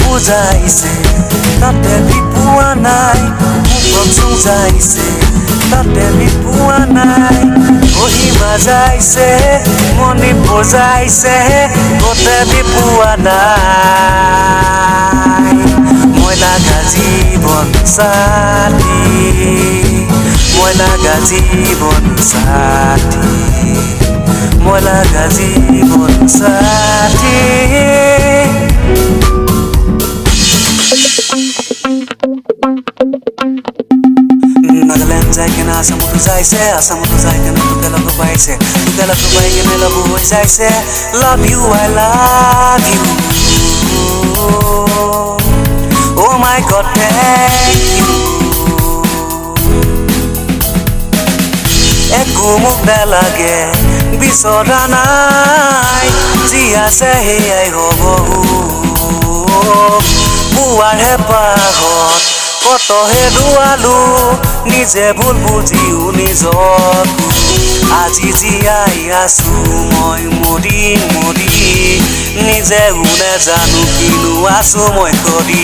বুজাইছে তাতে বিপুৱা নাই মুখত চুজাইছে তাতে বিপুৱা নাই কহিমা যাইছে মনি বজাইছে গোটে বিপুৱা নাই মই লাগা জীৱন সাথী মই লাগা জীৱন সাথী মই লাগা জীৱন সাথী Nagaland যায় কেনে আসামতো যাইছে আসামতো যায় কেনে তোকে লগ পাইছে তোকে লগ পাই কেনে লগ হৈ যাইছে love you I love you oh my god thank you একো মোক নালাগে বিচৰা নাই যি আছে সেয়াই হ'ব পুৱাৰ হেঁপাহত কতহে দুৱালো নিজে ভুল বুজিও নিজৰ আজি জীয়াই আছো মই মৰি মৰি নিজেও নেজানো কিনো আছো মই কৰি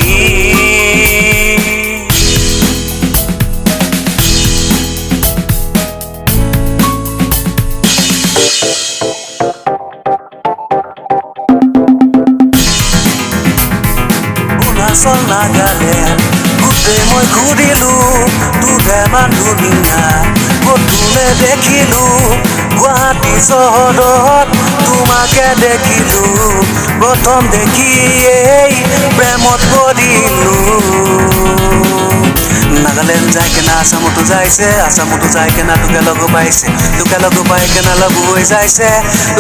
অৰুণাচল নাগালেণ্ড গোটেই মই ঘূৰিলো তোৰে মান ধুনীয়া কতোনে দেখিলো গুৱাহাটী চহৰত তোমাকে দেখিলো প্ৰথম দেখিয়েই প্ৰেমত পৰিলো নাগালেণ্ড যায় কেনে আসামতো যাইছে আসামতো যায় কেনে তোকে লগ পাইছে তোকে লগ পাই কেনে লগ হৈ যাইছে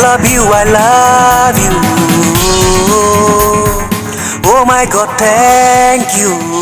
love you I love you oh my god thank you